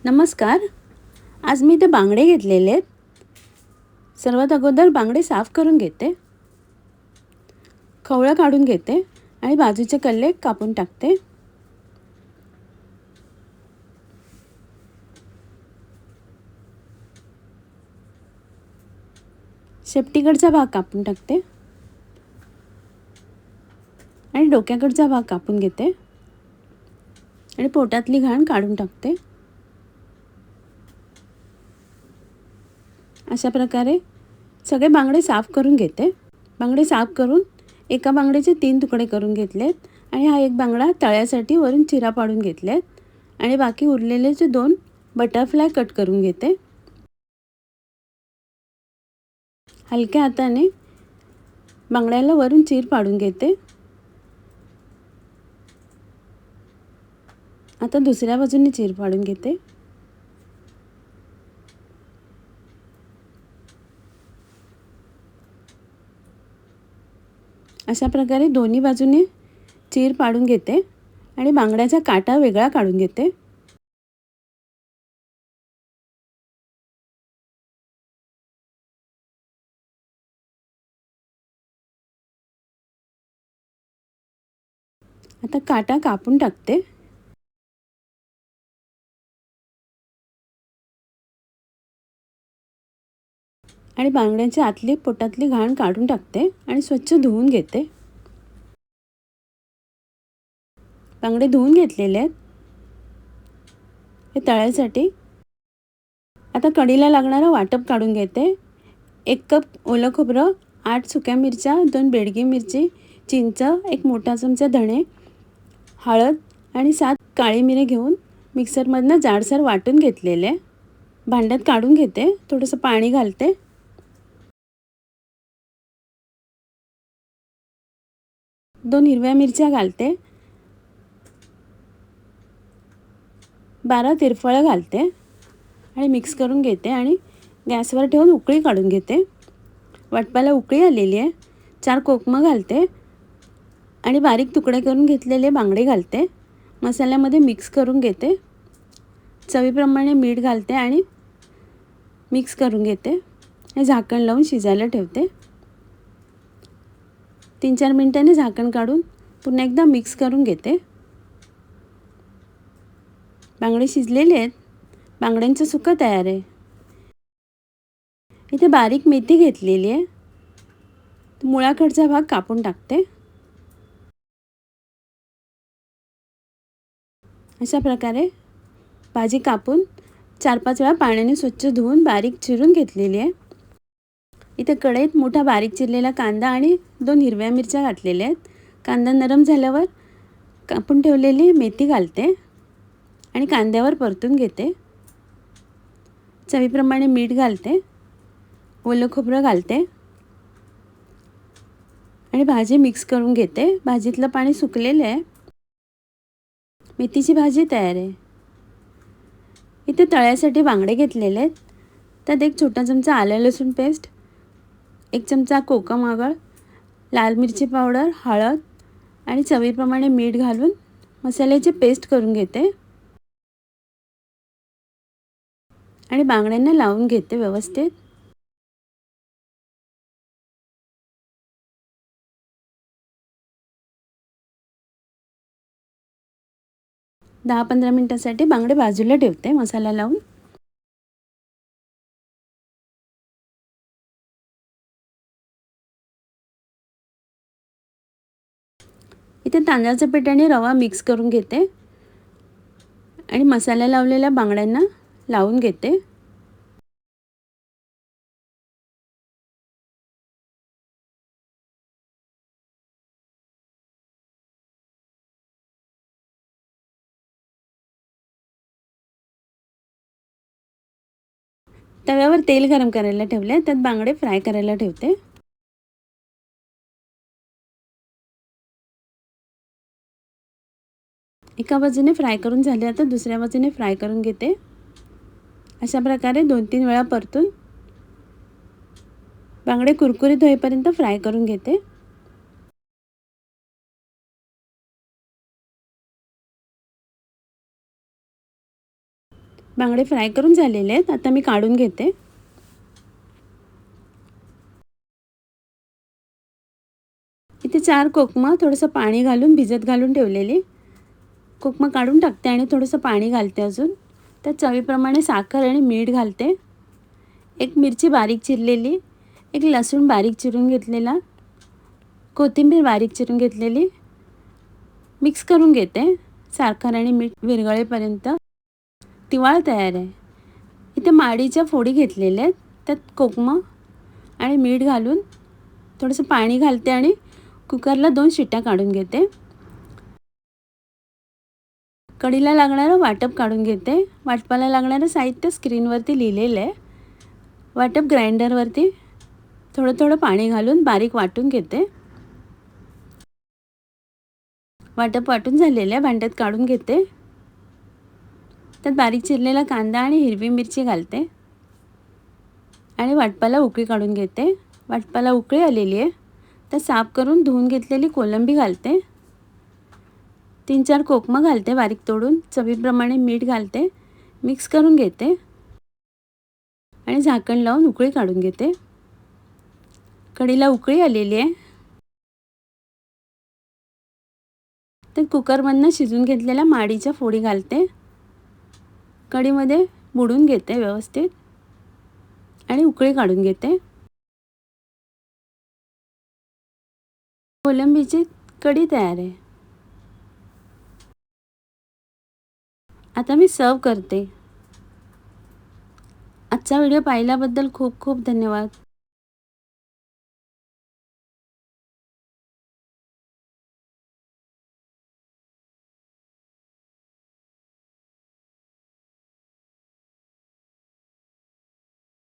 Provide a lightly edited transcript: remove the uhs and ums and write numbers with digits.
नमस्कार. आज मी इथे बांगडे घेतलेले आहेत. सर्वात अगोदर बांगडे साफ करून घेते, खवळं काढून घेते आणि बाजूचे कल्ले कापून टाकते. शेपटीकडचा भाग कापून टाकते आणि डोक्याकडचा भाग कापून घेते आणि पोटातली घाण काढून टाकते. अशा प्रकारे सगळे बांगडे साफ करून घेते. बांगडे साफ करून एका बांगड्याचे 3 तुकडे करून घेतलेत आणि हा एक बांगडा तळ्यासाठी वरून चिरा पाडून घेतलेत आणि बाकी उरलेलेचे 2 बटरफ्लाय कट करून घेते. हलक्या हाताने बांगड्याला वरून चीर पाडून घेते. आता दुसऱ्या बाजूने चीर पाडून घेते. अशा प्रकारे दोन्ही बाजूने चीर पाडून घेते आणि बांगड्याचा काटा वेगळा काढून घेते. आता काटा कापून टाकते. आणि बांगड्याच्या आतली पोटातली घाण काढून टाकते आणि स्वच्छ धुवून घेते. बांगडे धुवून घेतलेले आहेत हे तळ्यासाठी. आता कढीला लागणारं वाटप काढून घेते. 1 कप ओलं खोबरं, 8 सुक्या मिरच्या, 2 बेडगी मिरची, चिंच, 1 मोठा चमचा धणे, हळद आणि 7 काळी मिरी घेऊन मिक्सरमधनं जाडसर वाटून घेतलेले. भांड्यात काढून घेते. थोडंसं पाणी घालते. 2 हिरव्या मिरच्या घालते. 12 तिरफळं घालते आणि मिक्स करून घेते आणि गॅसवर ठेवून उकळी काढून घेते. वाटपाला उकळी आलेली आहे. 4 कोकमं घालते आणि बारीक तुकडे करून घेतलेले बांगडे घालते. मसाल्यामध्ये मिक्स करून घेते. चवीप्रमाणे मीठ घालते आणि मिक्स करून घेते आणि झाकण लावून शिजायला ठेवते. 3-4 मिनिटांनी झाकण काढून पुन्हा एकदा मिक्स करून घेते. बांगडे शिजलेले आहेत. बांगड्यांचं सुकं तयार आहे. इथे बारीक मेथी घेतलेली आहे. मुळाकडचा भाग कापून टाकते. अशा प्रकारे भाजी कापून 4-5 वेळा पाण्याने स्वच्छ धुवून बारीक चिरून घेतलेली आहे. इथे कढईत मोठा बारीक चिरलेला कांदा आणि 2 हिरव्या मिरच्या घातलेल्या आहेत. कांदा नरम झाल्यावर कापून ठेवलेली मेथी घालते आणि कांद्यावर परतून घेते. चवीप्रमाणे मीठ घालते. ओलं खोबरं घालते आणि भाजी मिक्स करून घेते. भाजीतलं पाणी सुकलेलं आहे. मेथीची भाजी तयार आहे. इथे तळ्यासाठी बांगडे घेतलेले आहेत. त्यात 1 छोटा चमचा आलं लसूण पेस्ट, 1 चमचा कोकम आगळ, लाल मिरची पावडर, हळद आणि चवीप्रमाणे मीठ घालून मसाल्याची पेस्ट करून घेते आणि बांगड्यांना लावून घेते व्यवस्थित. दहा 15 मिनिटांसाठी बांगडे बाजूला ठेवते मसाला लावून. इथे तांदळाचं पीठ आणि रवा मिक्स करून घेते आणि मसाला लावलेल्या बांगड्यांना लावून घेते. तव्यावर तेल गरम करायला ठेवले. त्यात बांगडे फ्राय करायला ठेवते. एका बाजूने फ्राय करून झाले. आता दुसऱ्या बाजूने फ्राय करून घेते. अशा प्रकारे 2-3 वेळा परतून बांगडे कुरकुरीत होईपर्यंत फ्राय करून घेते. बांगडे फ्राय करून झालेले आहेत. आता मी काढून घेते. इथे 4 कोकमं थोडंसं पाणी घालून भिजत घालून ठेवलेली. कोकमं काढून टाकते आणि थोडंसं पाणी घालते अजून. त्यात चवीप्रमाणे साखर आणि मीठ घालते. एक मिरची बारीक चिरलेली, एक लसूण बारीक चिरून घेतलेला, कोथिंबीर बारीक चिरून घेतलेली मिक्स करून घेते. साखर आणि मीठ विरघळेपर्यंत. तिवाळ तयार आहे. इथे माडीच्या फोडी घेतलेल्या आहेत. त्यात कोकमं आणि मीठ घालून थोडंसं पाणी घालते आणि कुकरला 2 शिट्ट्या काढून घेते. कढीला लागणारं वाटप काढून घेते. वाटपाला लागणारं साहित्य स्क्रीनवरती लिहिलेलं आहे. वाटप ग्राइंडरवरती थोडं थोडं पाणी घालून बारीक वाटून घेते. वाटप वाटून झालेलं आहे. भांड्यात काढून घेते. त्यात बारीक चिरलेला कांदा आणि हिरवी मिरची घालते आणि वाटपाला उकळी काढून घेते. वाटपाला उकळी आलेली आहे. तर साफ करून धुवून घेतलेली कोलंबी घालते. 3-4 कोकमं घालते बारीक तोडून. चवीप्रमाणे मीठ घालते. मिक्स करून घेते आणि झाकण लावून उकळी काढून घेते. कढीला उकळी आलेली आहे. तर कुकरमधनं शिजून घेतलेल्या माडीच्या फोडी घालते. कढीमध्ये बुडवून घेते व्यवस्थित आणि उकळी काढून घेते. कोलंबीची कढी तयार आहे. आता मी सर्व करते. आजचा व्हिडिओ पाहिल्याबद्दल खूप खूप धन्यवाद.